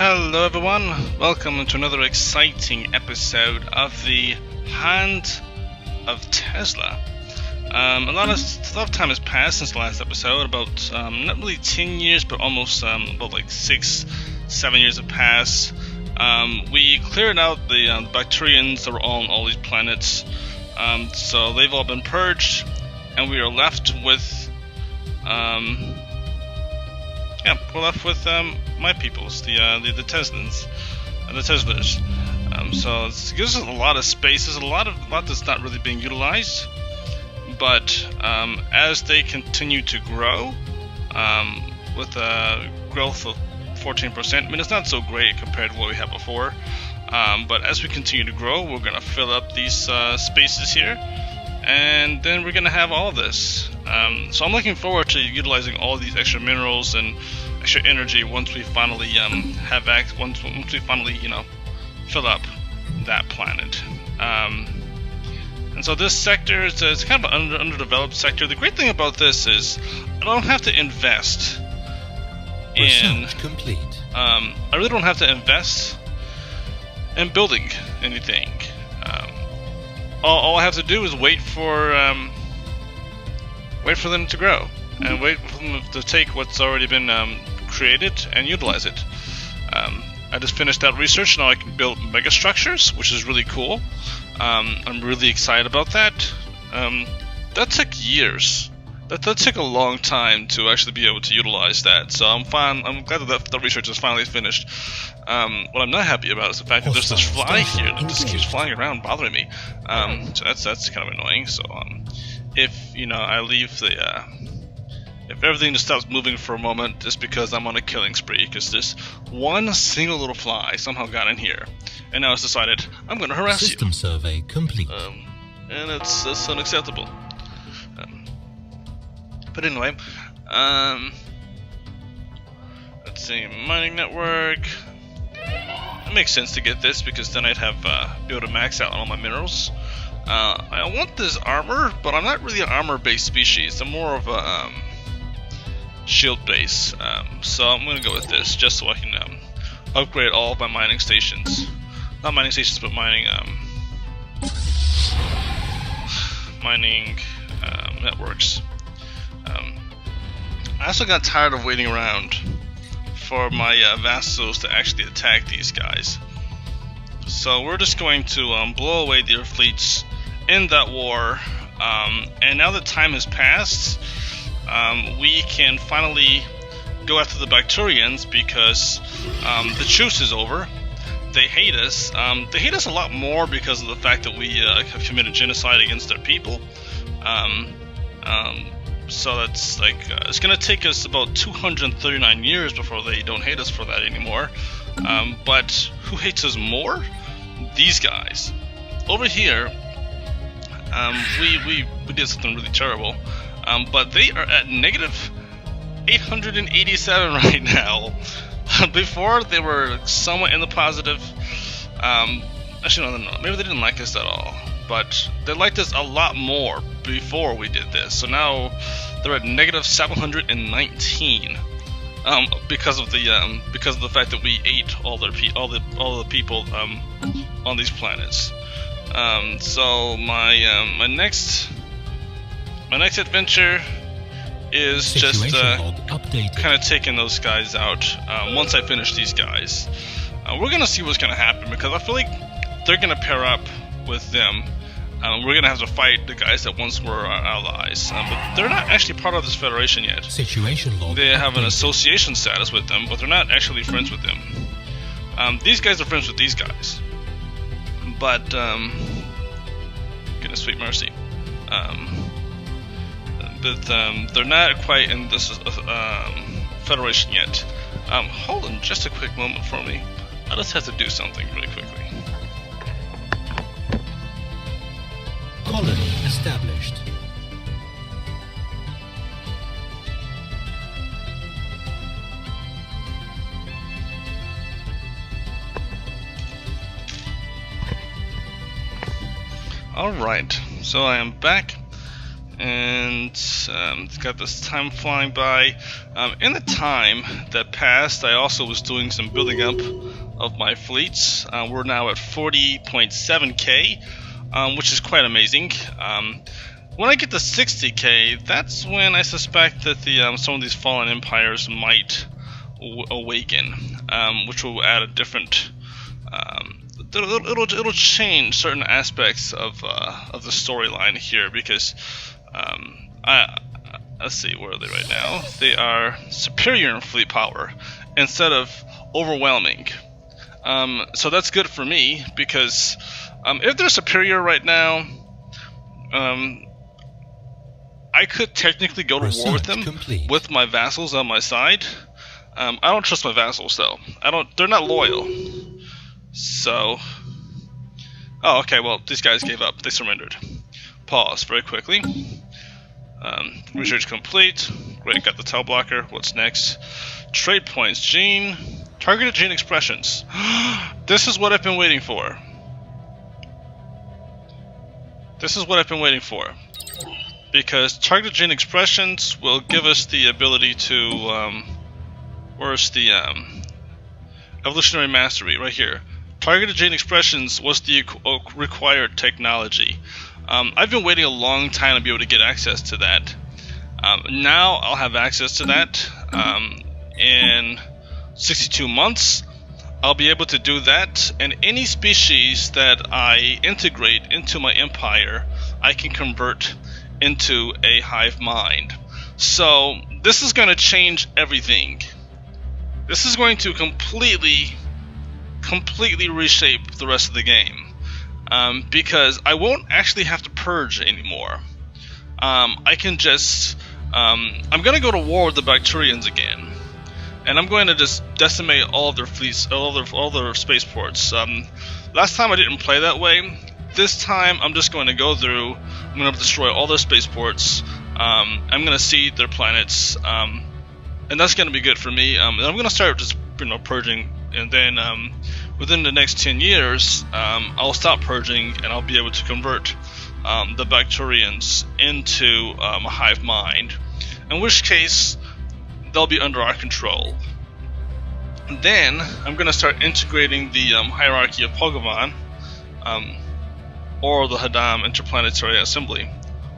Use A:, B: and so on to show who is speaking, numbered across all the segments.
A: Hello everyone, welcome to another exciting episode of the Hand of Tezla. A lot of time has passed since the last episode, about not really 10 years, but almost about like 6-7 years have passed. We cleared out the Bakturians that were on all these planets, so they've all been purged, and we are left with my peoples, the Tezlans, the Tezlers. So it gives us a lot of space. There's a lot that's not really being utilized. But as they continue to grow, with a growth of 14%, I mean it's not so great compared to what we had before. But as we continue to grow, we're gonna fill up these spaces here, and then we're gonna have all this. So I'm looking forward to utilizing all these extra minerals and extra energy once we finally once we finally fill up that planet. And so this sector is it's kind of an underdeveloped sector. The great thing about this is I don't have to invest in
B: complete.
A: I really don't have to invest in building anything. All I have to do is wait for them to grow and wait for them to take what's already been created and utilize it. I just finished that research. Now I can build mega structures, which is really cool. I'm really excited about that. That took years. That took a long time to actually be able to utilize that. So I'm glad that the research is finally finished. What I'm not happy about is the fact that there's this fly here that just keeps flying around bothering me. So that's kind of annoying. So if I leave the if everything just stops moving for a moment, just because I'm on a killing spree, because this one single little fly somehow got in here, and now it's decided I'm going to harass
B: System
A: you.
B: survey complete.
A: And it's unacceptable. But anyway, let's see, mining network. It makes sense to get this because then I'd have be able to max out on all my minerals. I want this armor, but I'm not really an armor-based species. I'm more of a shield base. So I'm going to go with this just so I can upgrade all of my mining stations. Not mining stations, but mining networks. I also got tired of waiting around for my vassals to actually attack these guys. So we're just going to blow away their fleets in that war. And now that time has passed, we can finally go after the Bakturians because the truce is over. They hate us. They hate us a lot more because of the fact that we have committed genocide against their people. So that's like it's gonna take us about 239 years before they don't hate us for that anymore. But who hates us more? These guys over here. We did something really terrible. But they are at negative 887 right now. Before they were somewhat in the positive. Actually, no, maybe they didn't like us at all. But they liked us a lot more before we did this. So now they're at negative 719 because of the fact that we ate all the people on these planets. So my next adventure is just kind of taking those guys out. Once I finish these guys, we're gonna see what's gonna happen because I feel like they're gonna pair up with them. We're gonna have to fight the guys that once were our allies, but they're not actually part of this federation yet. They have an association status with them, but they're not actually friends with them. These guys are friends with these guys, but goodness sweet mercy. But they're not quite in this federation yet. Hold on just a quick moment for me. I just have to do something really quickly.
B: Colony established.
A: Alright, so I am back, and it's got this time flying by. In the time that passed, I also was doing some building up of my fleets. We're now at 40.7k, which is quite amazing. When I get to 60k, that's when I suspect that some of these fallen empires might awaken, which will add a different. It'll change certain aspects of the storyline here, because let's see, where are they right now? They are superior in fleet power instead of overwhelming. So that's good for me, because if they're superior right now, I could technically go to war with them with my vassals on my side. I don't trust my vassals though. They're not loyal. So, oh, okay. Well, these guys gave up. They surrendered. Pause very quickly. Research complete. Great, got the tail blocker. What's next? Trade points. Gene. Targeted gene expressions. This is what I've been waiting for. This is what I've been waiting for. Because targeted gene expressions will give us the ability to, where's the, evolutionary mastery, right here. Targeted gene expressions was the required technology. I've been waiting a long time to be able to get access to that. Now I'll have access to that. In 62 months, I'll be able to do that, and any species that I integrate into my empire, I can convert into a hive mind. So this is going to change everything. This is going to completely reshape the rest of the game, because I won't actually have to purge anymore. I can just I'm going to go to war with the Bakturians again, and I'm going to just decimate all of their fleets, all their spaceports. Last time I didn't play that way. This time I'm just going to go through. I'm going to destroy all their spaceports. I'm going to seed their planets, and that's going to be good for me. And I'm going to start just purging, and then within the next 10 years, I'll stop purging, and I'll be able to convert the Bakturians into a hive mind. In which case, they'll be under our control. Then I'm going to start integrating the hierarchy of Pokemon, or the Hadam Interplanetary Assembly,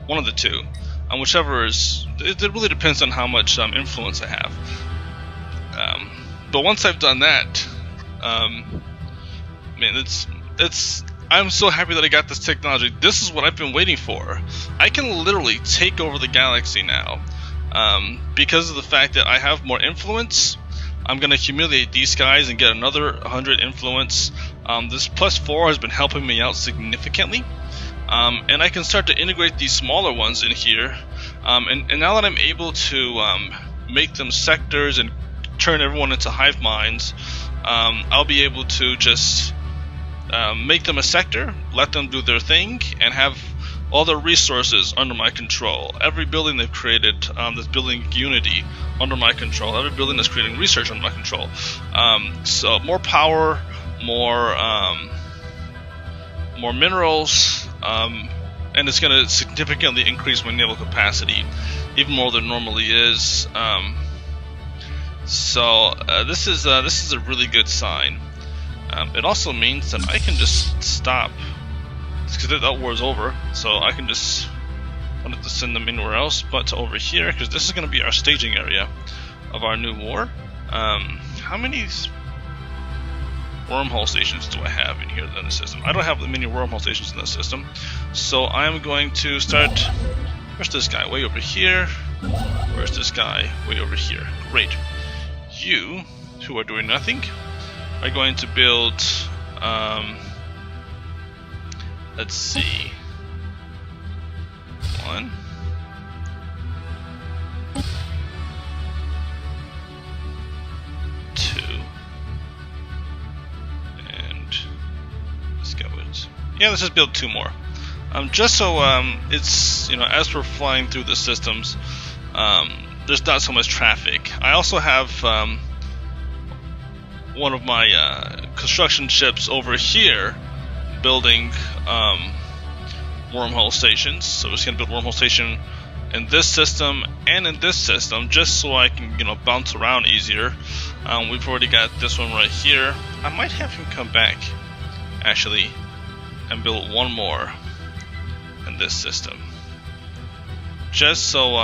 A: one of the two, whichever is. It really depends on how much influence I have. But once I've done that, man, I'm so happy that I got this technology. This is what I've been waiting for. I can literally take over the galaxy now, because of the fact that I have more influence. I'm going to humiliate these guys and get another 100 influence. This +4 has been helping me out significantly. And I can start to integrate these smaller ones in here. And now that I'm able to make them sectors and turn everyone into hive minds, I'll be able to just make them a sector, let them do their thing, and have all their resources under my control. Every building they've created that's building unity under my control. Every building that's creating research under my control. So more power, more minerals, and it's going to significantly increase my naval capacity, even more than it normally is. So this is a really good sign. It also means that I can just stop, because that war is over. So I can just wanted to send them anywhere else but to over here, because this is going to be our staging area of our new war. How many wormhole stations do I have in here in the system? I don't have many wormhole stations in the system, so I'm going to start. Where's this guy? Way over here. Where's this guy? Way over here. Great. You, who are doing nothing, are going to build. Let's see. 1. 2. And let's go with. Yeah, let's just build 2 more. Just so it's, as we're flying through the systems, there's not so much traffic. I also have one of my construction ships over here building wormhole stations. So we're just gonna build wormhole station in this system and in this system, just so I can, you know, bounce around easier. We've already got this one right here. I might have him come back, actually, and build one more in this system. Just so,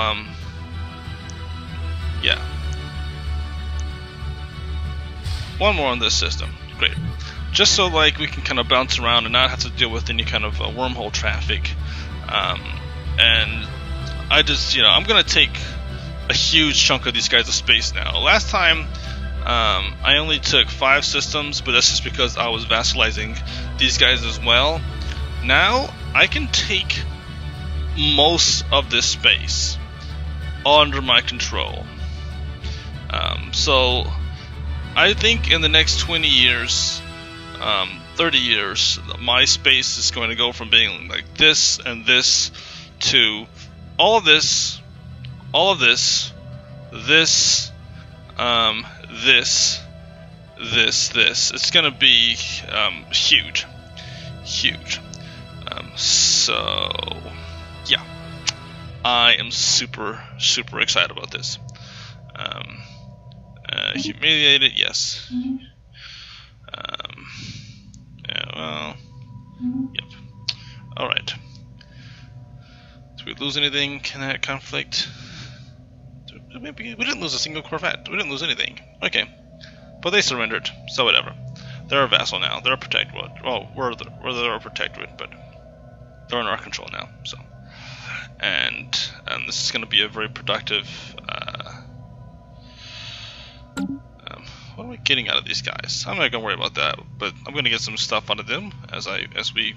A: yeah. One more on this system. Great. Just so, like, we can kind of bounce around and not have to deal with any kind of wormhole traffic. And I just, you know, I'm gonna take a huge chunk of these guys to space now. Last time, I only took 5 systems, but that's just because I was vassalizing these guys as well. Now, I can take most of this space under my control. So, I think in the next 20 years, 30 years, my space is going to go from being like this and this to all of this, this, this. It's gonna be huge. So yeah, I am super excited about this. Humiliated, yes. Yeah, well, yep. All right. Did we lose anything in that conflict? Maybe we didn't lose a single Corvette. We didn't lose anything. Okay, but they surrendered, so whatever. They're a vassal now. They're a protectorate. Well, we're a protectorate, but they're in our control now. So, and this is going to be a very productive. What am I getting out of these guys? I'm not going to worry about that, but I'm going to get some stuff out of them as we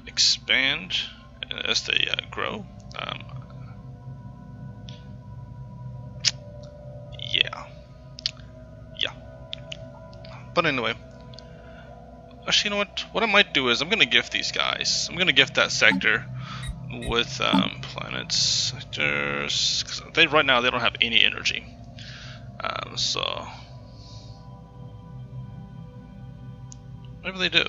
A: expand, as they grow. Yeah. But anyway, actually, you know what? What I might do is I'm gonna gift these guys. I'm gonna gift that sector with planets, sectors, because right now they don't have any energy. So maybe they do.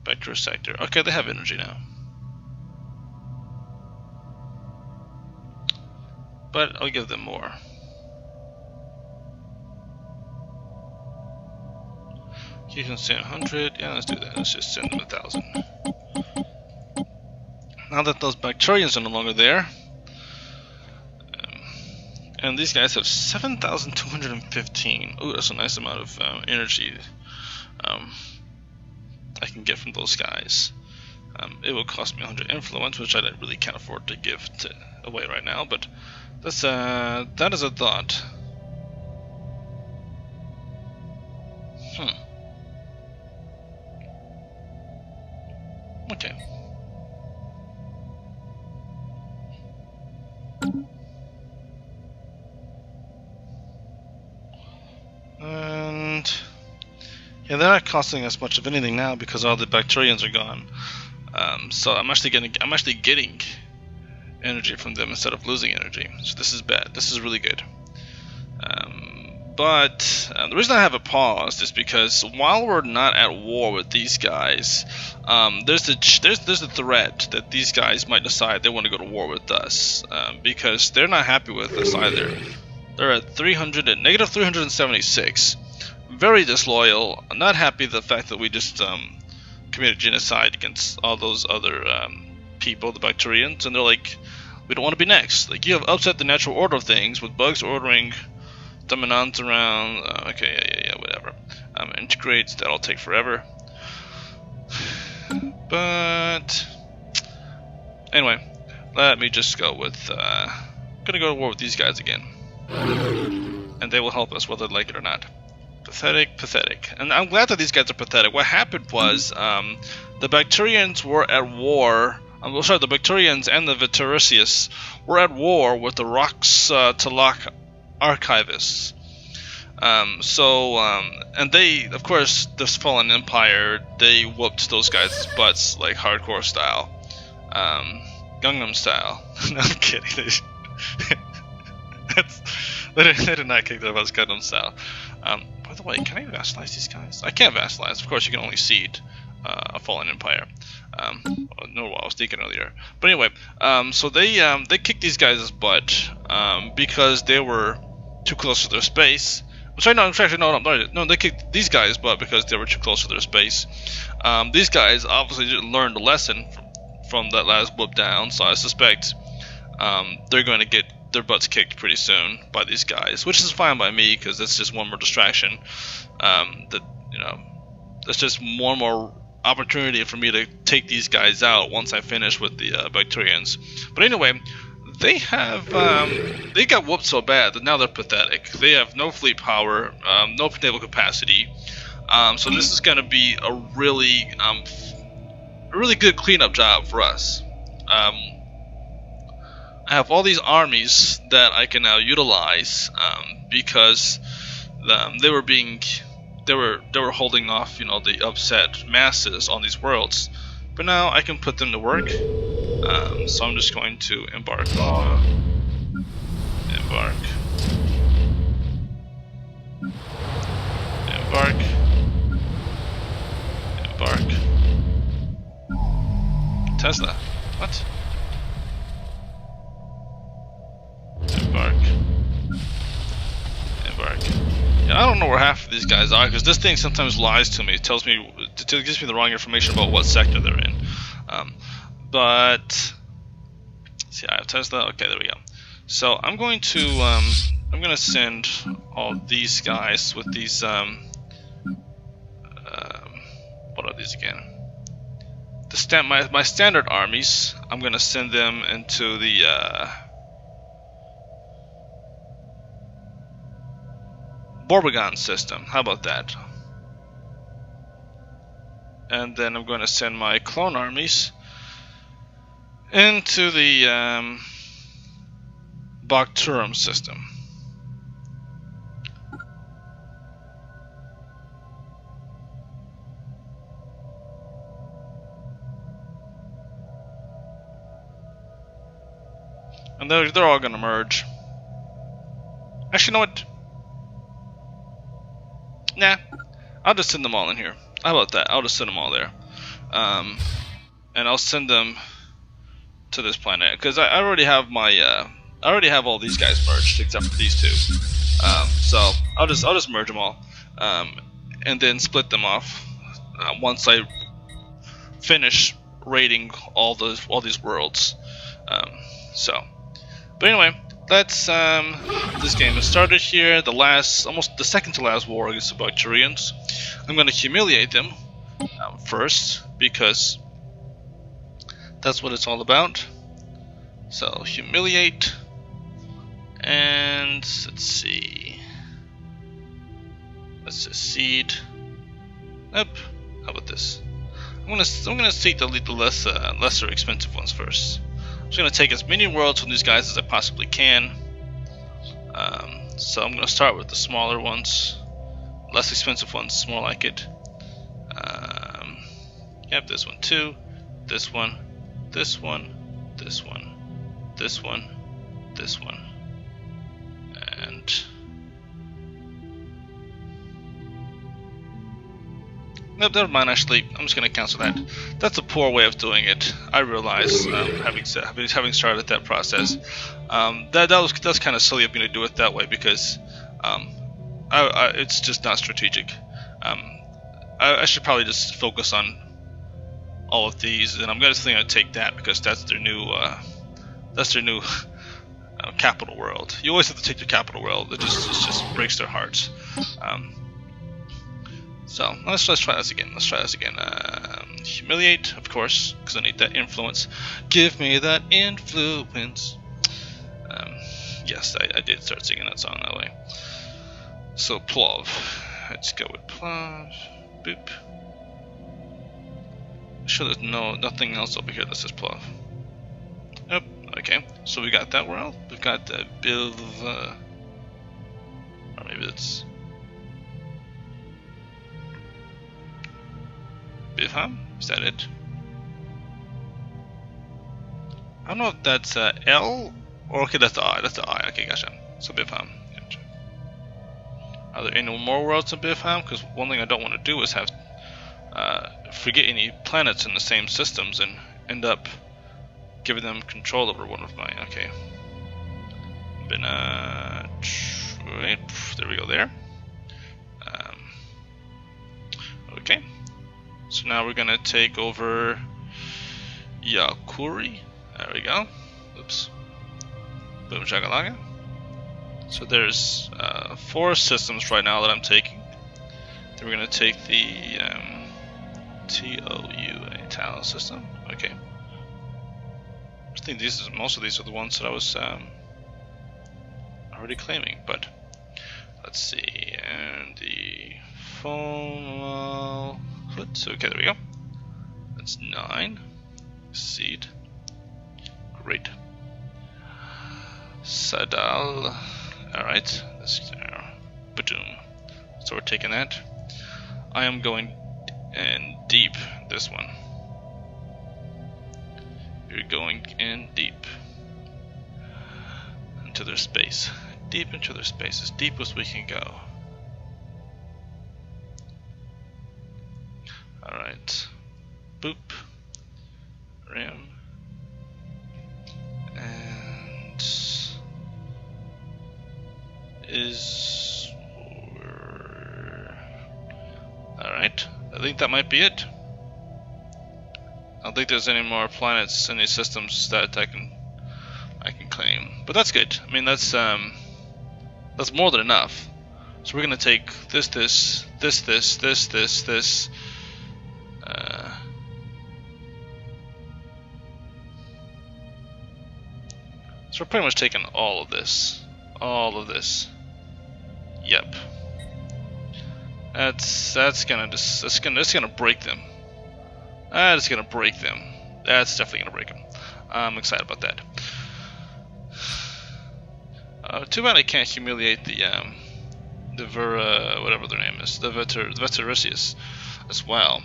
A: Vector sector. Okay, they have energy now. But I'll give them more. You can send 100. Yeah, let's do that. Let's just send them 1,000. Now that those Bakturians are no longer there, and these guys have 7,215. Ooh, that's a nice amount of energy I can get from those guys. It will cost me 100 influence, which I really can't afford to give away right now. But that's that is a thought. Okay. And yeah, they're not costing us much of anything now because all the Bakturians are gone. So I'm actually getting energy from them instead of losing energy. So this is bad. This is really good. But the reason I have a pause is because while we're not at war with these guys, there's a threat that these guys might decide they want to go to war with us, because they're not happy with us either. They're at negative 376, very disloyal, not happy with the fact that we just committed genocide against all those other people, the Bakturians, and they're like, we don't want to be next. Like, you have upset the natural order of things with bugs ordering dominants around. Okay, yeah, whatever. Integrates, that'll take forever. But anyway, let me just go with gonna go to war with these guys again, and they will help us whether they like it or not. Pathetic. And I'm glad that these guys are pathetic. What happened was the Bakturians were at war. The Bakturians and the Vitruvius were at war with the Rox Talak archivists. And they, of course, this fallen empire, they whooped those guys' butts like hardcore style, Gangnam style. No, I'm kidding. They did not kick their butts Gangnam style. By the way, can I vassalize these guys? I can't vassalize. Of course, you can only seed. a fallen empire. Know what I was thinking earlier. But anyway, so they kicked these guys' butt because they were too close to their space. Sorry, no, actually, no, they kicked these guys' butt because they were too close to their space. These guys obviously didn't learn the lesson from that last whoop down, so I suspect they're going to get their butts kicked pretty soon by these guys, which is fine by me because that's just one more distraction. That's just one more opportunity for me to take these guys out once I finish with the Bakturians. But anyway, they got whooped so bad that now they're pathetic. They have no fleet power, no naval capacity. So this is going to be a really good cleanup job for us. I have all these armies that I can now utilize because they were holding off, the upset masses on these worlds. But now I can put them to work. So I'm just going to embark. Tezla. What? Embark. Yeah, I don't know where half of these guys are because this thing sometimes lies to me. It gives me the wrong information about what sector they're in. But see, I have Tezla. Okay, there we go. So I'm going to send all these guys with these what are these again? My standard armies. I'm going to send them into the Borbagon system. How about that? And then I'm going to send my clone armies into the Bakturian system. And they're all going to merge. Actually, you know what? Nah, I'll just send them all in here. How about that? I'll just send them all there. And I'll send them to this planet because I already have my I already have all these guys merged except for these two. So I'll just merge them all and then split them off once I finish raiding all these worlds. But anyway, let's this game has started here. Almost the second to last war against the Bakturians. I'm going to humiliate them first because that's what it's all about. So humiliate, and let's see. Let's just seed. Nope. How about this? I'm gonna seed the lesser expensive ones first. I'm just gonna take as many worlds from these guys as I possibly can. So I'm gonna start with the smaller ones, less expensive ones, more like it. Yep, this one too. This one. This one. This one. This one. This one. And nope, never mind. Actually, I'm just gonna cancel that. That's a poor way of doing it. I realize, having started that process, that's kind of silly of me to do it that way because it's just not strategic. I should probably just focus on all of these, and I'm gonna take that because that's their new capital world. You always have to take the capital world. It just breaks their hearts. So let's try this again. Humiliate, of course, because I need that influence. Give me that influence. Yes, I did start singing that song that way. So Plov. Let's go with Plov. Boop. Sure, there's nothing else over here that says Plov. Yep. Okay. So we got that world. We've got the Biv. Or maybe it's Bivham? Is that it? I don't know if that's L or okay, that's the I. That's the I. Okay, gotcha. So Bivham. Gotcha. Are there any more worlds in Bivham? Because one thing I don't want to do is have if we get any planets in the same systems and end up giving them control over one of my, okay. Been, wait, there we go there. Okay. So now we're gonna take over Yakuri. There we go. Oops. Boom shakalaka. So there's 4 systems right now that I'm taking. Then we're gonna take the TOUA Talon system. Okay. I think most of these are the ones that I was already claiming, but let's see. And the phone foot. Okay, there we go. That's 9. Seed. Great. Sadal. Alright. Badoom. So we're taking that. I am going in deep this one. You're going in deep into their space. Deep into their space. As deep as we can go. Alright. Boop. Ram. And is alright. I think that might be it. I don't think there's any more planets, any systems that I can claim. But that's good. I mean that's more than enough. So we're gonna take this. So we're pretty much taking all of this. All of this. Yep. That's gonna break them. That's gonna break them. That's definitely gonna break them. I'm excited about that. Too bad I can't humiliate the whatever their name is, the Bakturians as well.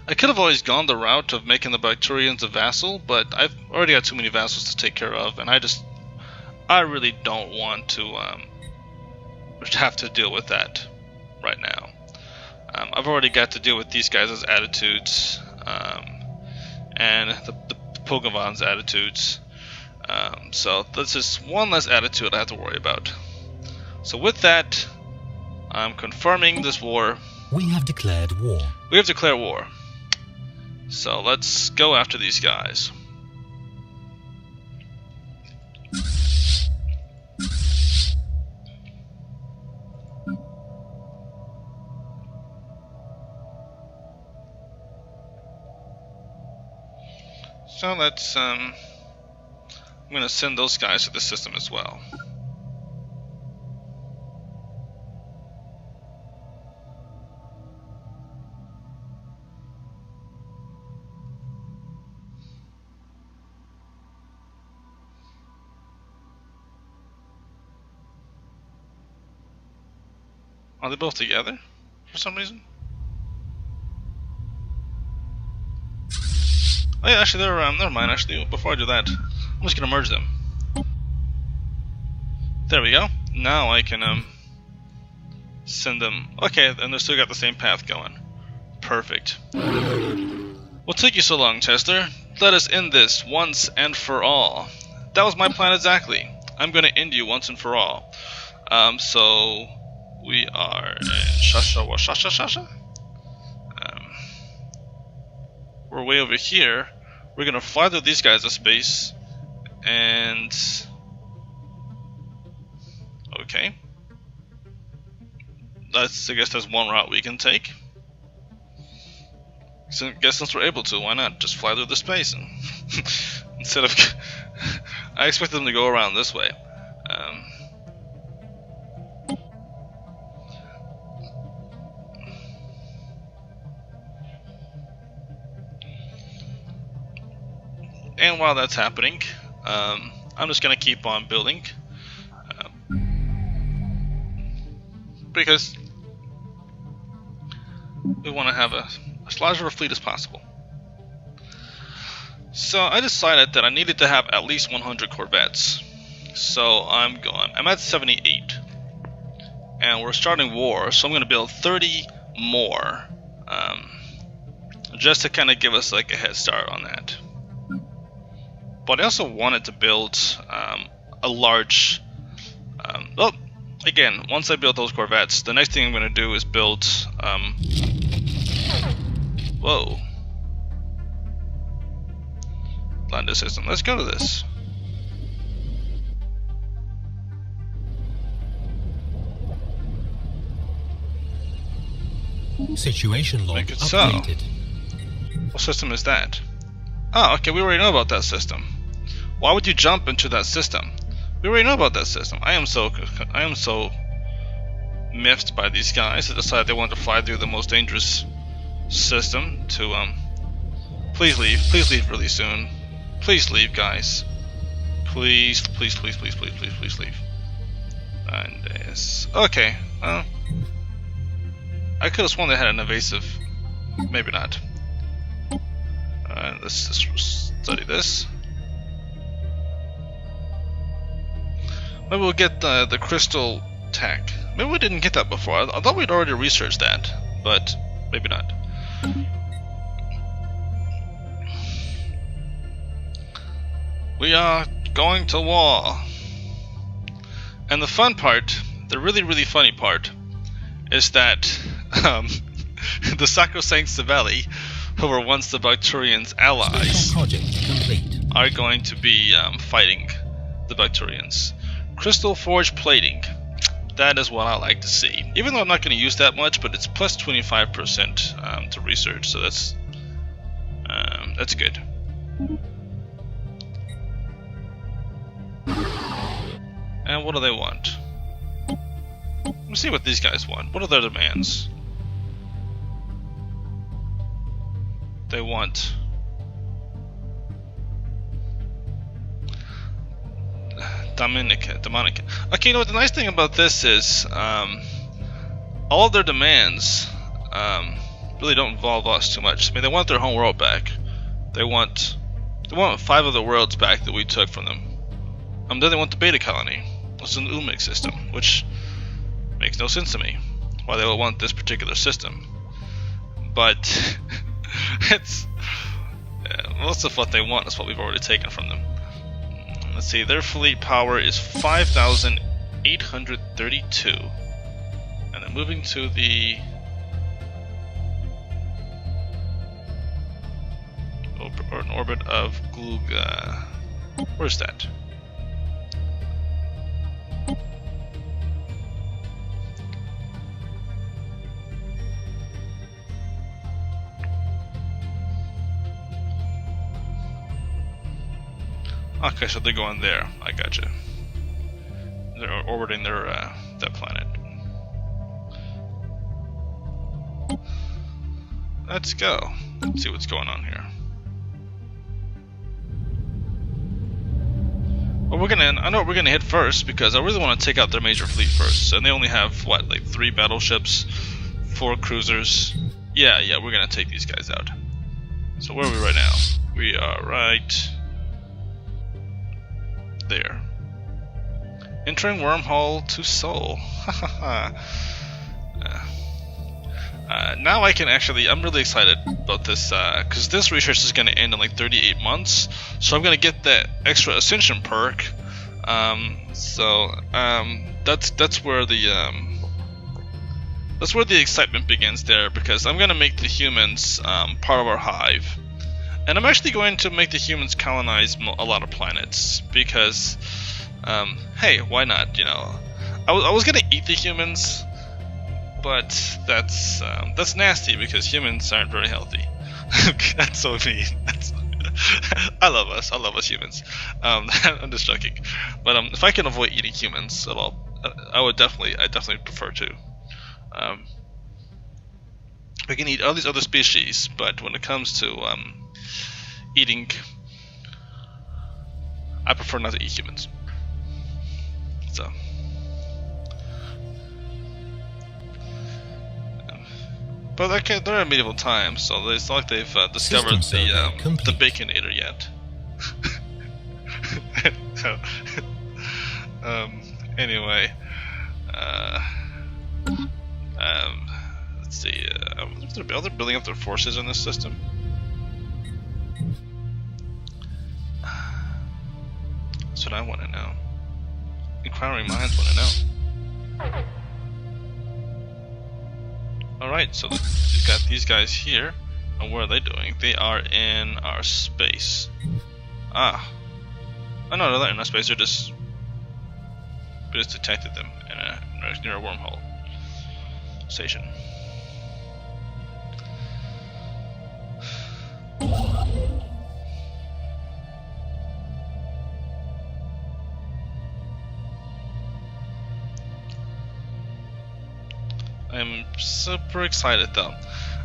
A: I could have always gone the route of making the Bakturians a vassal, but I've already got too many vassals to take care of, and I really don't want to have to deal with that right now. I've already got to deal with these guys' attitudes, and the Pokemons' attitudes. So that's just one less attitude I have to worry about. So with that, I'm confirming this war.
B: We have declared war.
A: We have declared war. So let's go after these guys. So let's I'm gonna send those guys to the system as well. Are they both together for some reason? Oh yeah, actually they're never mind. Actually, before I do that, I'm just gonna merge them. There we go. Now I can send them. Okay, and they still got the same path going. Perfect. What took you so long, Chester? Let us end this once and for all. That was my plan exactly. I'm gonna end you once and for all. So we are in Shasha. We're way over here. We're gonna fly through these guys to space, and okay, I guess that's one route we can take. So I guess since we're able to, why not just fly through the space and instead of I expected them to go around this way. And while that's happening, I'm just gonna keep on building because we want to have as large of a fleet as possible. So I decided that I needed to have at least 100 corvettes. So I'm at 78, and we're starting war. So I'm gonna build 30 more just to kind of give us like a head start on that. But I also wanted to build a large. Well, again, once I build those corvettes, the next thing I'm going to do is build. Whoa. Lander system. Let's go to this.
B: Situation log updated.
A: What system is that? Oh, okay, we already know about that system. Why would you jump into that system? We already know about that system. I am so miffed by these guys that decided they wanted to fly through the most dangerous system to please leave really soon. Please leave, guys. Please leave. And yes. Okay. I could have sworn they had an evasive. Maybe not. Let's just study this. Maybe we'll get the crystal tech. Maybe we didn't get that before. I thought we'd already researched that, but maybe not. We are going to war. And the fun part, the really funny part, is that the Sacrosanct Savelli, who were once the Bakturians' allies, are going to be fighting the Bakturians. Crystal Forge plating. That is what I like to see. Even though I'm not going to use that much, but it's plus 25% to research, so that's good. And what do they want? Let me see what these guys want. What are their demands? They want Dominica. Okay, you know what? The nice thing about this is all of their demands really don't involve us too much. I mean, they want their home world back. They want 5 of the worlds back that we took from them. Then they want the Beta Colony. It's an UMIC system, which makes no sense to me. Why they would want this particular system. But it's most of what they want is what we've already taken from them. Let's see, their fleet power is 5,832. And then moving to the an orbit of Gluga. Where's that? Okay, so they're going there. I gotcha. They're orbiting their that planet. Let's go. Let's see what's going on here. Well, I know what we're gonna hit first because I really want to take out their major fleet first. And they only have what, like 3 battleships, 4 cruisers. Yeah, we're gonna take these guys out. So where are we right now? We are right there. Entering wormhole to Sol. Now I can actually, I'm really excited about this because this research is going to end in like 38 months, so I'm going to get that extra ascension perk. That's where the excitement begins there, because I'm going to make the humans part of our hive. And I'm actually going to make the humans colonize a lot of planets because, hey, why not? You know, I was gonna eat the humans, but that's nasty because humans aren't very healthy. That's so mean. I love us humans. I'm just joking. But if I can avoid eating humans at all, I definitely prefer to. We can eat all these other species, but when it comes to eating, I prefer not to eat humans. So, but okay, they're in medieval times, so it's not like they've discovered the Baconator yet. So, anyway, let's see. I Are they building up their forces in this system? That's what I want to know. Inquiring minds want to know. Alright, so we've got these guys here. And what are they doing? They are in our space. Ah. Oh no, they're not in our space, we just detected them near a wormhole station. I'm super excited though.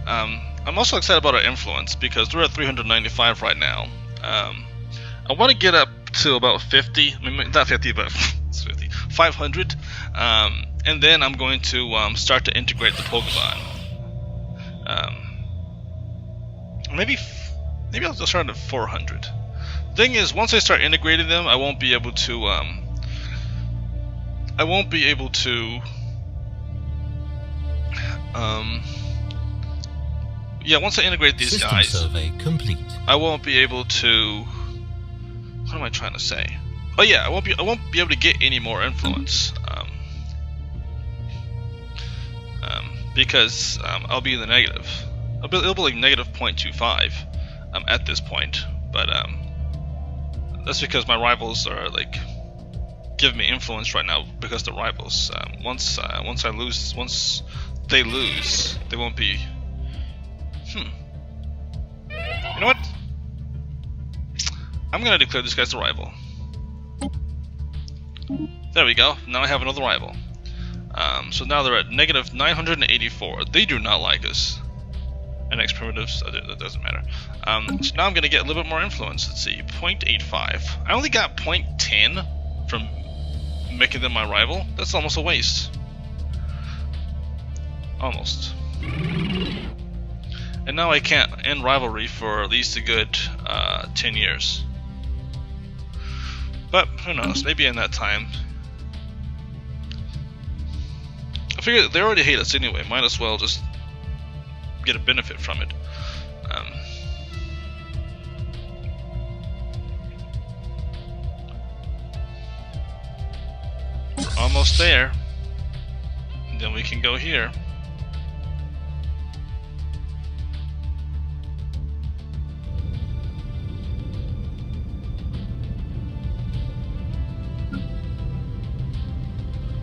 A: I'm also excited about our influence because we're at 395 right now. I want to get up to about 50. I mean, not 50, but it's 50. 500. And then I'm going to start to integrate the Pokemon. Maybe I'll start at 400. The thing is, once I start integrating them, I won't be able to. Yeah, once I integrate these
B: System
A: guys,
B: survey complete.
A: I won't be able to. What am I trying to say? Oh yeah, I won't be able to get any more influence. Because I'll be in the negative. It'll be like negative 0.25 at this point, but that's because my rivals are like giving me influence right now because they're rivals. Once they lose, they won't be. You know what? I'm gonna declare this guy's a rival. There we go. Now I have another rival. So now they're at negative 984. They do not like us. And X primitives, that doesn't matter. So now I'm gonna get a little bit more influence. Let's see, 0.85. I only got 0.10 from making them my rival. That's almost a waste. Almost. And now I can't end rivalry for at least a good 10 years. But who knows? Maybe in that time. I figure they already hate us anyway. Might as well just get a benefit from it. We're almost there. And then we can go here.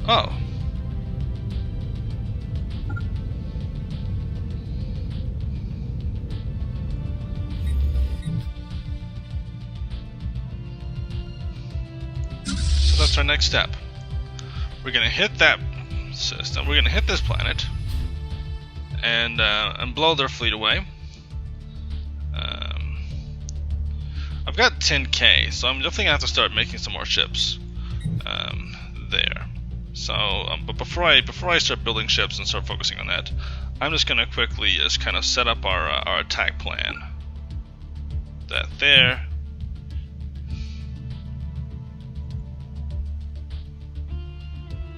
A: Oh. So that's our next step. We're gonna hit that system. We're gonna hit this planet and blow their fleet away. I've got 10K, so I'm definitely gonna have to start making some more ships. There. So, but before I start building ships and start focusing on that, I'm just gonna quickly just kind of set up our attack plan. That there.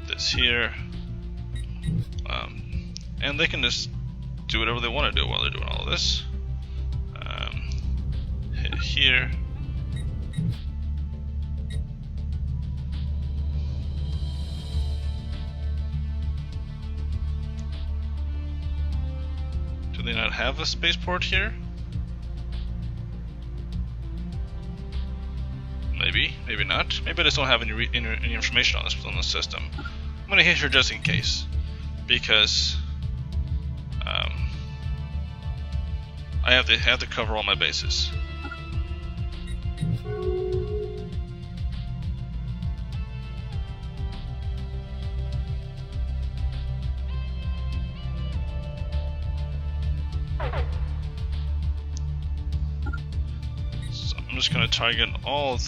A: This here. And they can just do whatever they want to do while they're doing all of this. Hit here. Do they not have a spaceport here? Maybe, maybe not. Maybe I just don't have any information on this system. I'm gonna hit her just in case, because I have to cover all my bases. So I'm just gonna target all of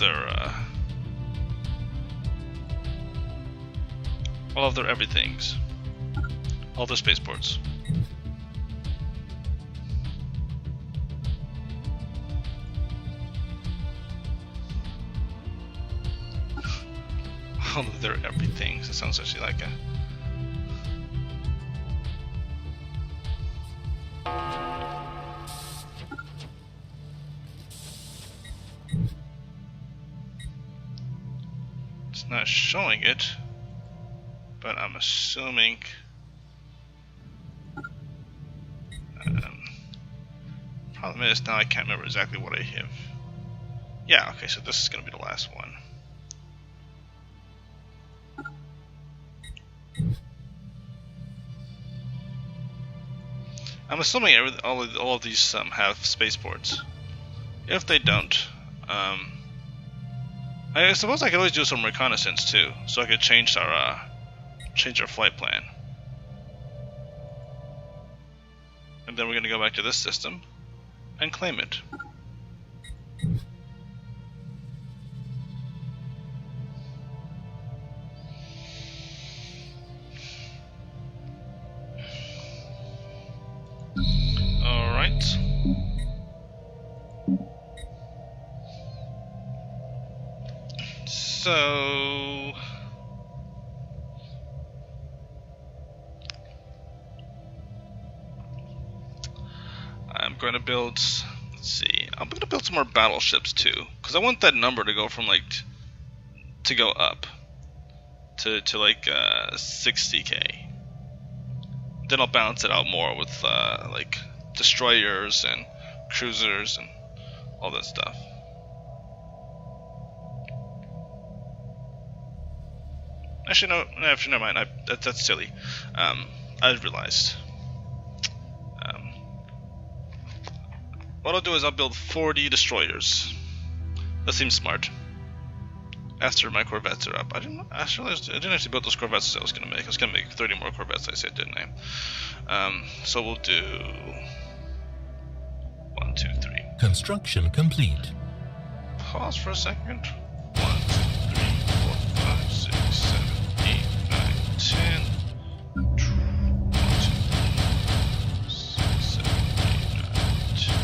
A: their everythings, all their spaceports. All of their everythings. It sounds actually like a. not showing it, but I'm assuming. Problem is now I can't remember exactly what I have. Yeah, okay, so this is going to be the last one. I'm assuming all of these have spaceports. If they don't, I suppose I could always do some reconnaissance too, so I could change our flight plan. And then we're going to go back to this system and claim it. Alright. So I'm going to build, let's see, I'm going to build some more battleships too, because I want that number to go from like, to go up to like 60k. Then I'll balance it out more with like destroyers and cruisers and all that stuff. Actually, never mind. That's silly. I realized. What I'll do is I'll build 40 destroyers. That seems smart. After my corvettes are up. I didn't actually build those corvettes I was gonna make. I was gonna make 30 more corvettes, I said, didn't I? So we'll do 1, 2, 3.
B: Construction complete.
A: Pause for a second. 1, 2, 3, 4, 5, 6, 7, 8, 9, 10. 1, 2, 3, 6, 7, 8, 9, 10.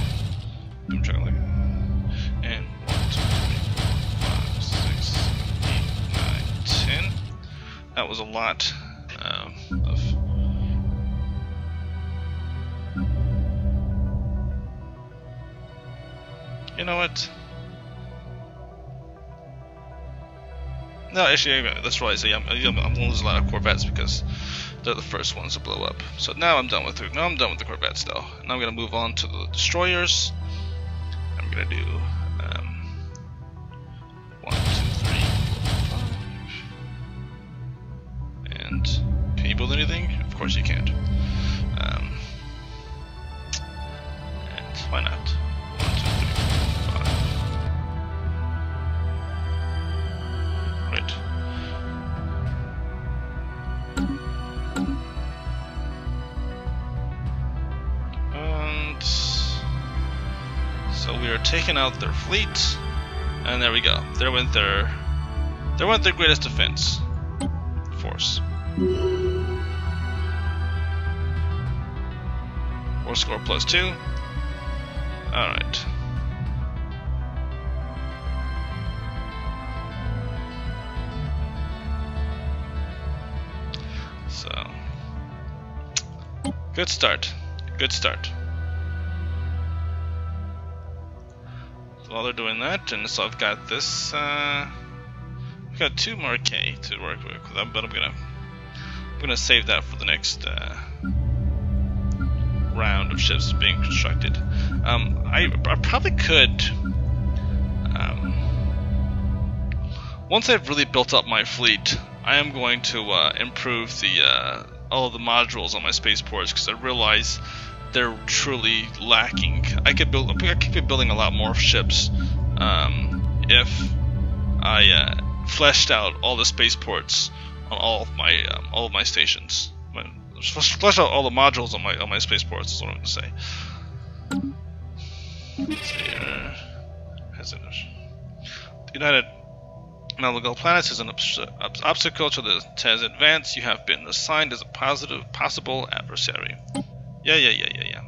A: I'm trying to look. And 1, 2, 3, 4, 5, 6, 7, 8, 9, 10. That was a lot of. You know what? No, actually, that's right. I'm going to lose a lot of corvettes because they're the first ones to blow up. So now I'm done with it. Now I'm done with the corvettes, though. Now I'm going to move on to the destroyers. I'm going to do 1, 2, 3, 4, 5. And can you build anything? Of course you can't. And why not? 1, 2, 3, 4, 5. Right. And so we are taking out their fleet, and there we go. There went their greatest defense force. War score +2. All right. So, good start. Good start. So while they're doing that, and so I've got this. I've got 2 more K to work with, but I'm gonna save that for the next round of ships being constructed. I probably could. Once I've really built up my fleet, I am going to improve the all of the modules on my spaceports, because I realize they're truly lacking. I could be building a lot more ships if I fleshed out all the spaceports on all of my stations. Flesh out all the modules on my spaceports is what I'm going to say. Let's see here. United Navigable Planets is an obstacle to the Tezz advance. You have been assigned as a possible adversary. Yeah.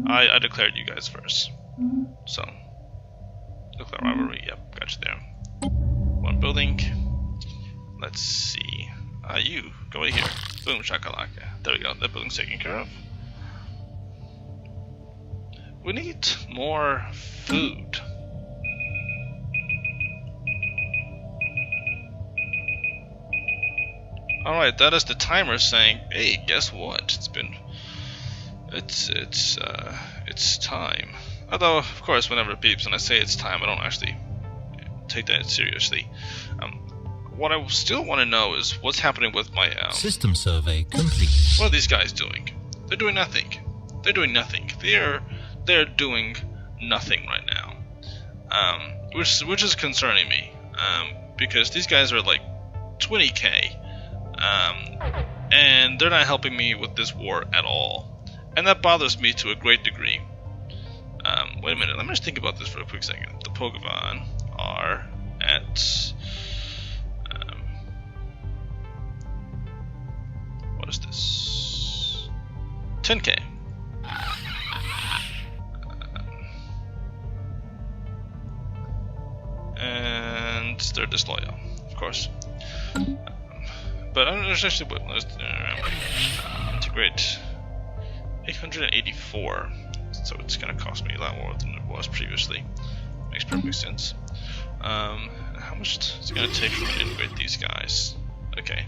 A: I declared you guys first. So, declare rivalry. Yep, got you there. 1 building. Let's see. You go right here. Boom, shakalaka. There we go. That building's taken care of. We need more food. Alright, that is the timer saying, hey, guess what? It's time. Although, of course, whenever it beeps and I say it's time, I don't actually take that seriously. What I still want to know is what's happening with my
B: System survey complete.
A: What are these guys doing? They're doing nothing. They're doing nothing. They're doing nothing right now. Which is concerning me. Because these guys are like 20k. And they're not helping me with this war at all. And that bothers me to a great degree. Wait a minute, let me just think about this for a quick second. The Pokemon are at... what is this? 10k. And they're disloyal, of course. But there's actually... integrate 884. So it's going to cost me a lot more than it was previously. Makes perfect sense. How much is it going to take for me to integrate these guys? Okay.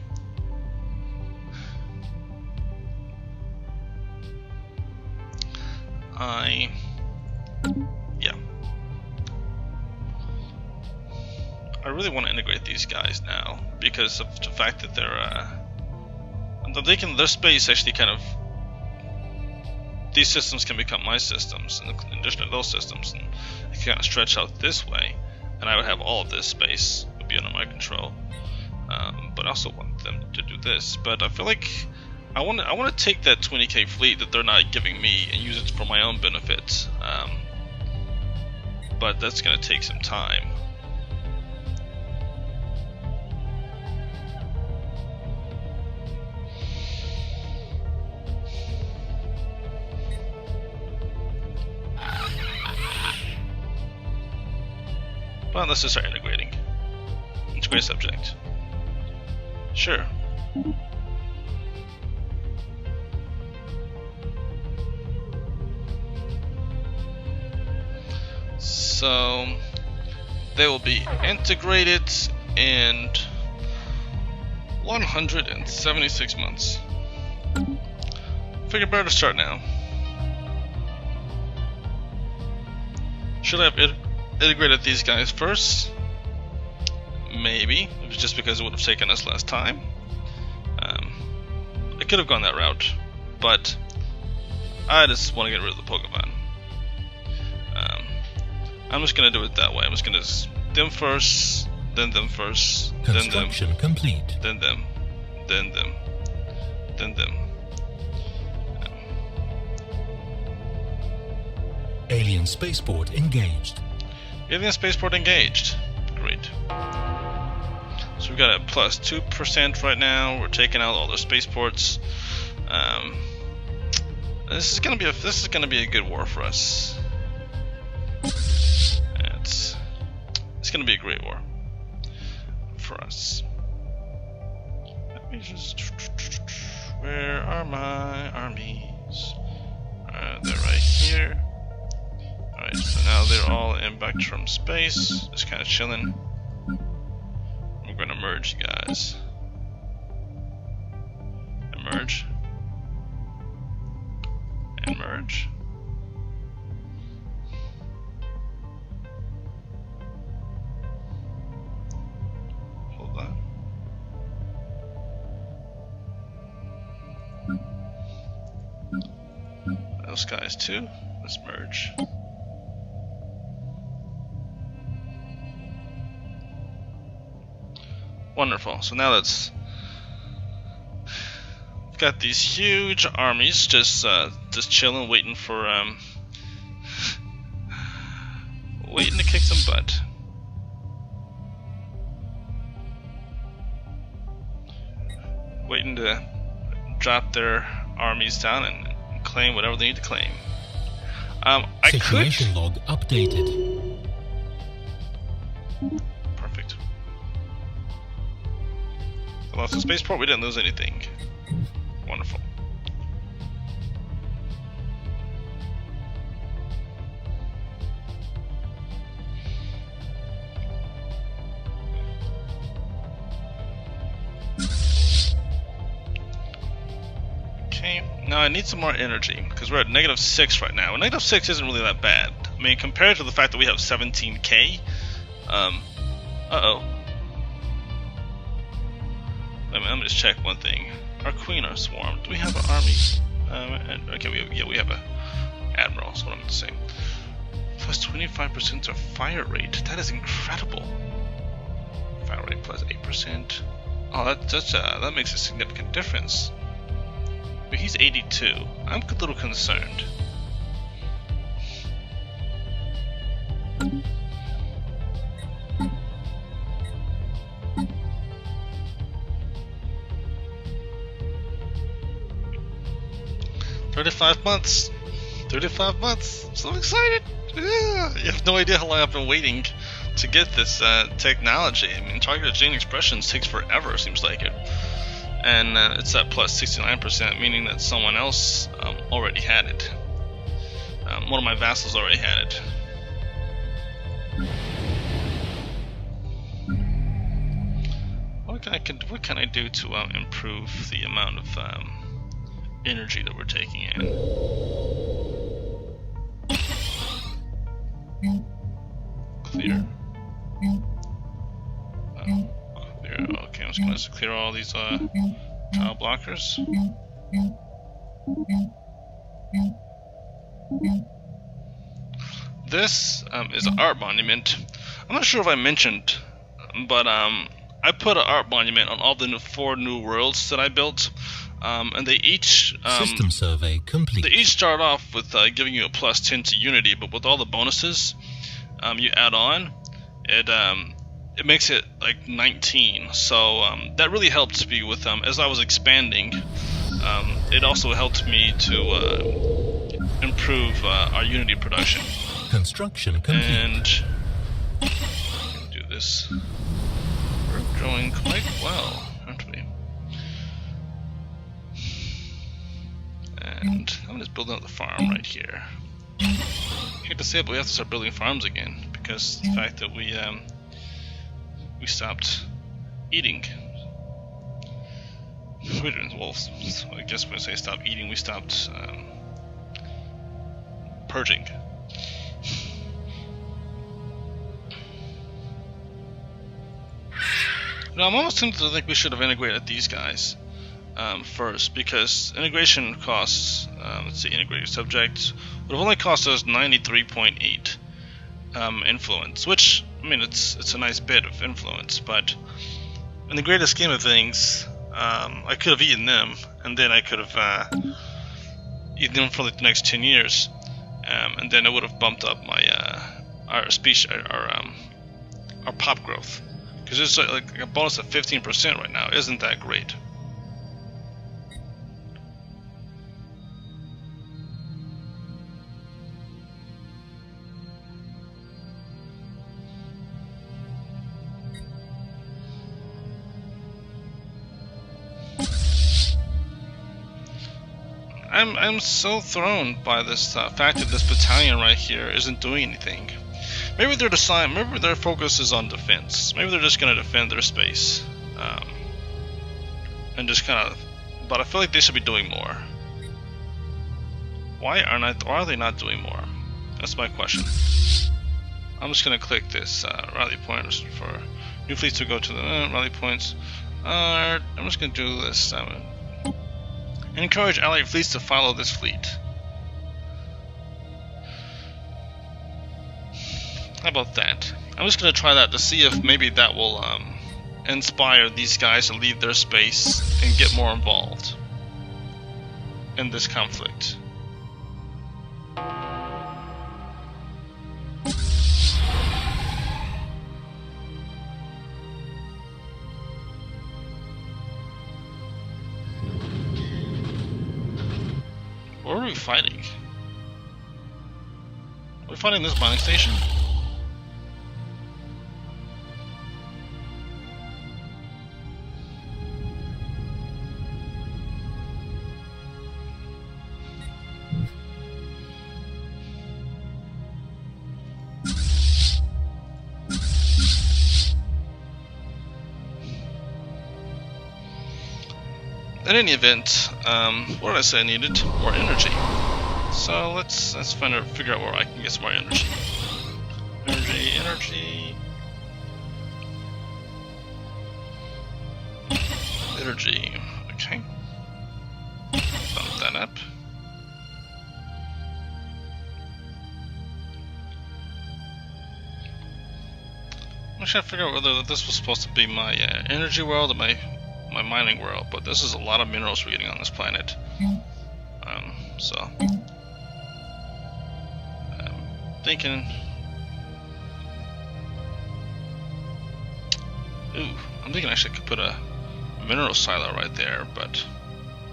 A: Yeah. I really want to integrate these guys now because of the fact that their space actually kind of... These systems can become my systems, in addition to those systems, and they can kind of stretch out this way, and I would have all of this space would be under my control. But I also want them to do this. But I feel like I want to take that 20k fleet that they're not giving me and use it for my own benefit. But that's going to take some time. Well, let's just start integrating. Integrate subject. Sure. So they will be integrated in 176 months. Figure better to start now. Should I have integrated these guys first? Maybe. It was just because it would have taken us less time. I could have gone that route, but I just want to get rid of the Pokemon. I'm just going to do it that way. I'm just going to them first, then them first, then them.
B: Construction complete.
A: Then them, then them, then them.
B: Alien spaceport engaged.
A: Alien spaceport engaged. Great. So we've got a plus 2% right now. We're taking out all the spaceports. This is gonna be a good war for us. It's gonna be a great war for us. Let me just... Where are my armies? They're right here. Alright, so now they're all in Bakturian space, just kind of chilling. We're gonna merge, guys. And merge. And merge. Hold on. Those guys too. Let's merge. Wonderful. So now we've got these huge armies just chilling, waiting for waiting to kick some butt. Waiting to drop their armies down and claim whatever they need to claim.
B: Situation log updated.
A: Perfect. We lost the spaceport, we didn't lose anything. Wonderful. Now I need some more energy, because we're at -6 right now. And -6 isn't really that bad. I mean, compared to the fact that we have 17k. Uh-oh. Let me just check one thing. Our queen are swarmed. Do we have an army? Okay, we have a admiral, that's what I'm going to say. Plus 25% of fire rate. That is incredible. Fire rate plus 8%. Oh, that makes a significant difference. But he's 82. I'm a little concerned. "35 months. 35 months. I'm so excited. Yeah. You have no idea how long I've been waiting to get this technology. I mean, targeted gene expressions takes forever, seems like it. And it's at plus 69%, meaning that someone else already had it. One of my vassals already had it. What can I do to improve the amount of energy that we're taking in? Clear. Clear. Okay, I'm just going to clear all these tile blockers. This is an art monument. I'm not sure if I mentioned, but I put an art monument on all the 4 new worlds that I built. And they each
B: system survey complete.
A: They each start off with giving you a plus 10 to unity, but with all the bonuses you add on, it makes it like 19. So that really helped me with as I was expanding. It also helped me to improve our unity production.
B: Construction complete.
A: And do this. We're growing quite well, aren't we? And I'm just building out the farm right here. I hate to say it, but we have to start building farms again because the fact that we stopped eating. Well, I guess when I say stop eating, we stopped purging. No, I'm almost tempted to think we should have integrated these guys first, because integration costs, let's see, integrated subject would have only cost us 93.8 influence, which, I mean, it's a nice bit of influence, but in the greater scheme of things, I could have eaten them, and then I could have eaten them for like the next 10 years, and then it would have bumped up my our pop growth. Because it's like a bonus of 15% right now. Isn't that great? I'm so thrown by this fact that this battalion right here isn't doing anything. Maybe maybe their focus is on defense. Maybe they're just gonna defend their space, and just kind of. But I feel like they should be doing more. Why are they not doing more? That's my question. I'm just gonna click this rally point for new fleets to go to the rally points. I'm just gonna do this. Encourage allied fleets to follow this fleet. How about that? I'm just gonna try that to see if maybe that will inspire these guys to leave their space and get more involved in this conflict. Where are we fighting? Are we fighting this mining station? in any event, what did I say I needed? More energy. So let's figure out where I can get some more energy. Energy. Okay. Bump that up. I'm trying to figure out whether this was supposed to be my energy world or my mining world, but this is a lot of minerals we're getting on this planet. So I'm thinking. I'm thinking actually I could put a mineral silo right there, but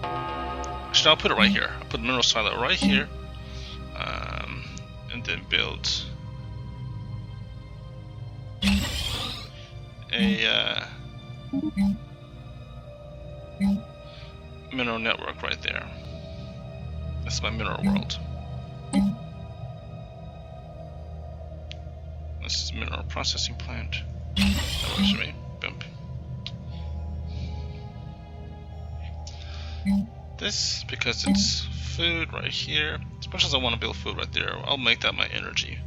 A: actually I'll put it right here. I'll put a mineral silo right here, and then build a mineral network right there. That's my mineral world. This is mineral processing plant. That works for me. Bump. This, because it's food right here. As much as I want to build food right there, I'll make that my energy.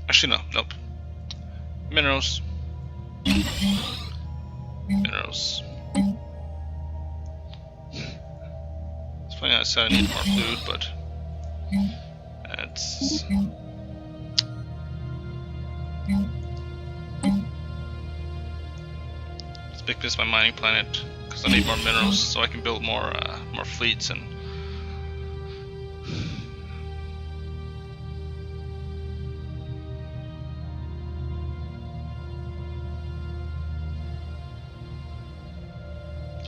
A: Actually, nope. Minerals. Minerals. It's funny I said I need more food, but that's. Let's make this my mining planet because I need more minerals so I can build more fleets and.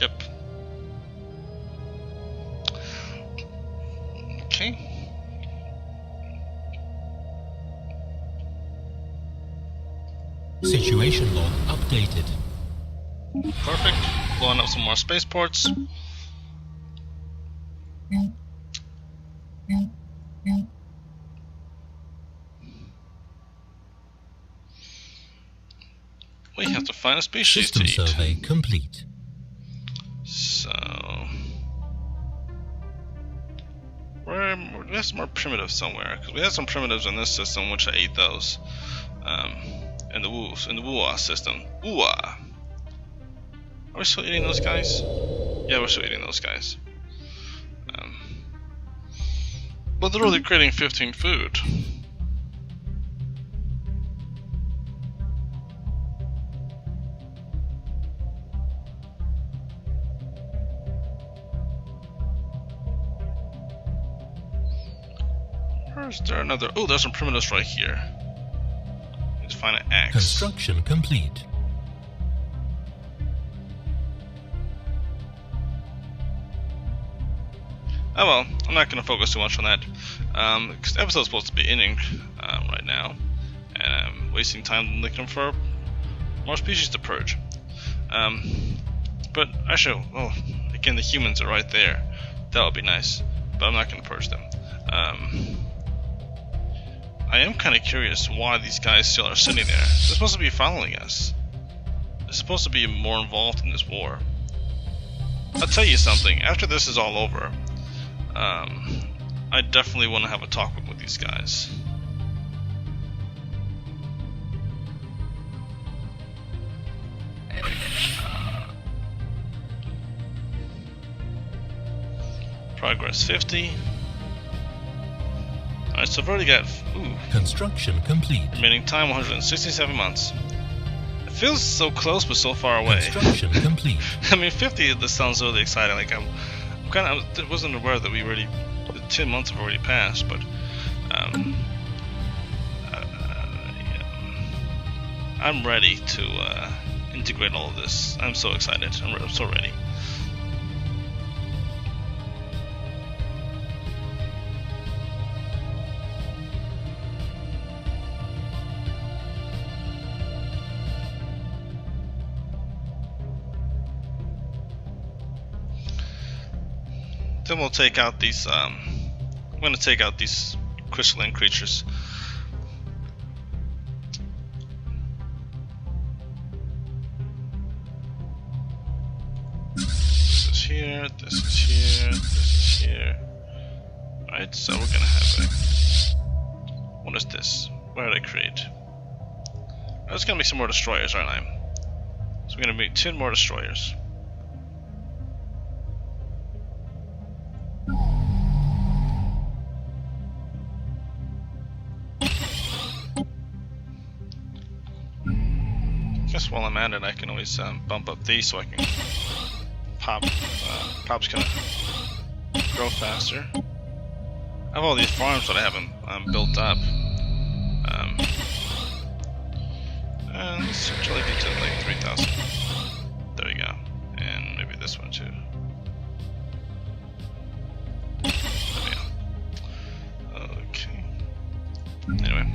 A: Yep. Okay.
B: Situation log updated.
A: Perfect. Blowing up some more spaceports. We have to find a species
B: System
A: to eat.
B: survey complete.
A: So we have some more primitives somewhere, because we had some primitives in this system, which I ate those. In the Wua system. Wua. Are we still eating those guys? Yeah, we're still eating those guys. But they're only creating 15 food. Where's there another? Oh, there's some primitives right here. Let's find an axe.
B: Construction complete.
A: Oh well, I'm not going to focus too much on that, because the episode's supposed to be ending right now, and I'm wasting time looking for more species to purge. But actually, well, again, the humans are right there. That would be nice, but I'm not going to purge them. I am kind of curious why these guys still are sitting there. They're supposed to be following us. They're supposed to be more involved in this war. I'll tell you something, after this is all over, I definitely want to have a talk with these guys. Progress 50. Alright, so I've already got
B: Construction complete.
A: remaining time 167 months. It feels so close but so far away.
B: Construction complete.
A: I mean, 50. This sounds really exciting. Like I wasn't aware that the 10 months have already passed, but I'm ready to integrate all of this. I'm so excited. I'm so ready. Then we'll take out these. I'm going to take out these crystalline creatures. here, this is here, this is here. Right, so we're gonna have a... What is this? What did I create? I was gonna make some more destroyers, aren't I? So we're gonna make 10 more destroyers. Guess while I'm at it, I can always bump up these so I can pop. Pop's gonna grow faster. I have all these farms that I haven't built up. Let's try to get to like 3,000. There we go. And maybe this one too. There we go. Okay. Anyway.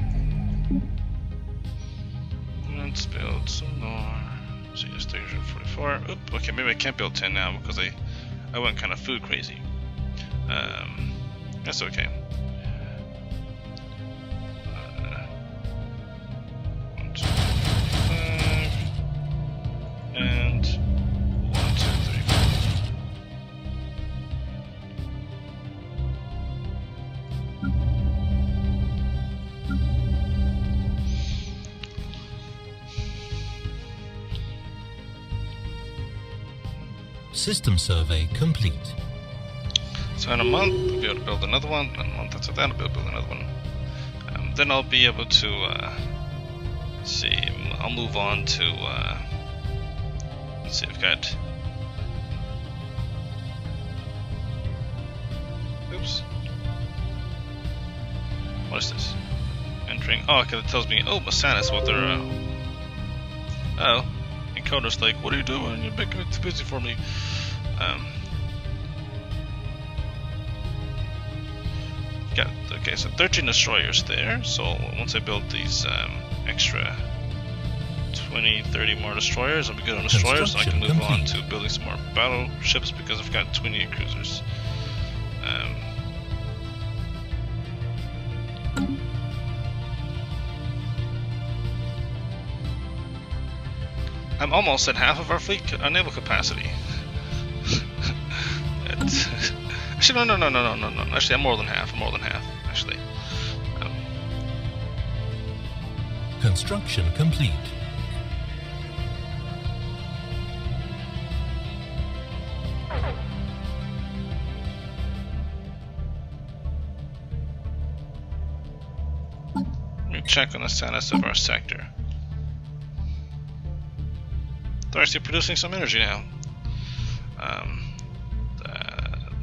A: Let's build some more. So just 344. Oop, okay, maybe I can't build 10 now because I went kind of food crazy. That's okay. 1, 2, 5, and 1, 2, 3,
B: 4. System survey complete.
A: So in a month, I'll be able to build another one. In a month after that, I'll be able to build another one. Then I'll be able to, let's see, I'll move on to, let's see, I've got, oops. What is this? Entering, oh, okay, it tells me, oh, Masanis, what they're, oh, encoder's like, what are you doing? You're making it too busy for me. Got, okay, so 13 destroyers there, so once I build these extra 20, 30 more destroyers, I'll be good on destroyers, and I can move on to building some more battleships because I've got 28 cruisers. I'm almost at half of our fleet naval capacity. Actually, no. Actually, I'm more than half. Actually.
B: Construction complete.
A: Let me check on the status of our sector. They're actually producing some energy now.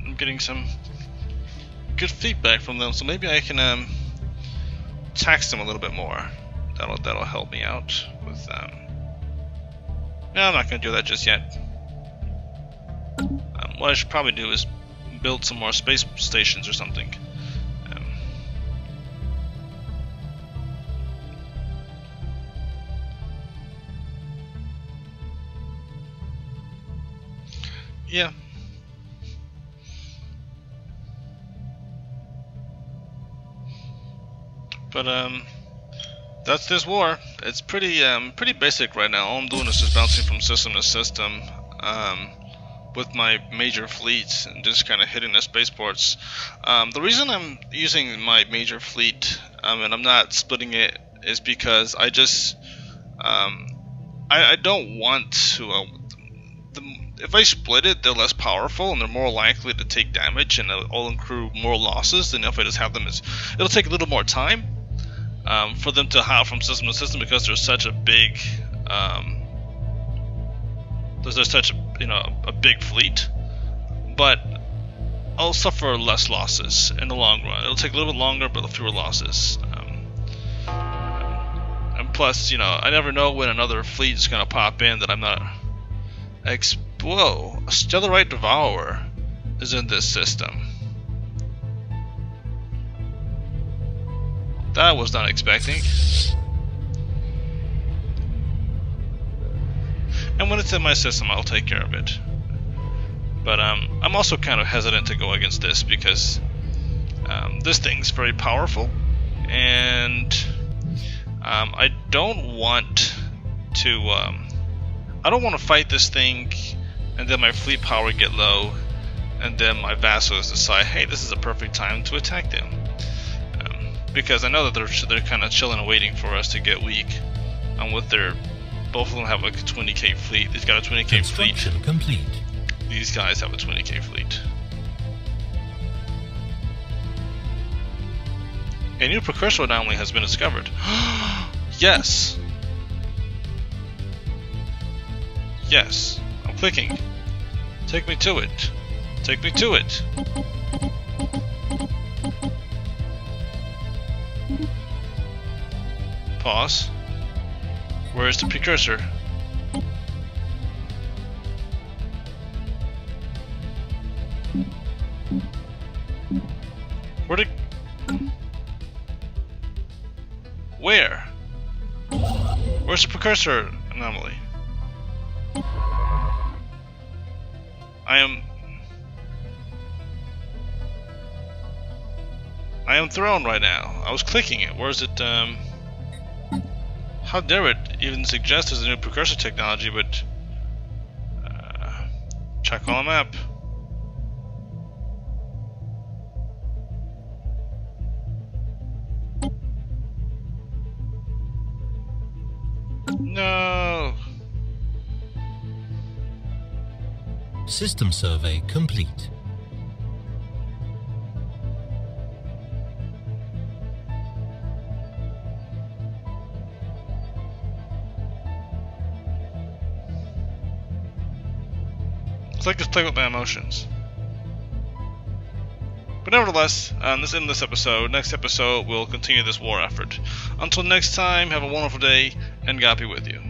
A: I'm getting some good feedback from them, so maybe I can tax them a little bit more. That'll help me out with. No, I'm not going to do that just yet. What I should probably do is build some more space stations or something. Yeah. But that's this war. It's pretty basic right now. All I'm doing is just bouncing from system to system with my major fleets and just kind of hitting the spaceports. The reason I'm using my major fleet and I'm not splitting it is because I just I don't want to. If I split it, they're less powerful and they're more likely to take damage, and it'll accrue more losses than if I just have them as. It'll take a little more time for them to hop from system to system because there's such a big. There's such a big fleet, but I'll suffer less losses in the long run. It'll take a little bit longer, but fewer losses. And plus, I never know when another fleet is gonna pop in that I'm not. Whoa, a Stellarite Devourer is in this system. That I was not expecting. And when it's in my system, I'll take care of it. But I'm also kind of hesitant to go against this because this thing's very powerful, and I don't want to. I don't want to fight this thing and then my fleet power get low and then my vassals decide, hey, this is a perfect time to attack them. Because I know that they're kind of chilling and waiting for us to get weak. And with their, both of them have like a 20k fleet. He's got a 20k fleet.
B: Complete.
A: These guys have a 20k fleet. A new precursor anomaly has been discovered. Yes. Yes. I'm clicking. Take me to it. Take me to it. Pause. Where is the precursor? Where did... Where? Where's the precursor anomaly? I am thrown right now. I was clicking it. Where is it? How dare it even suggest there's a new precursor technology, but check on the map. No.
B: System survey complete.
A: It's like just playing with my emotions. But nevertheless, this ends this episode. Next episode, we'll continue this war effort. Until next time, have a wonderful day, and God be with you.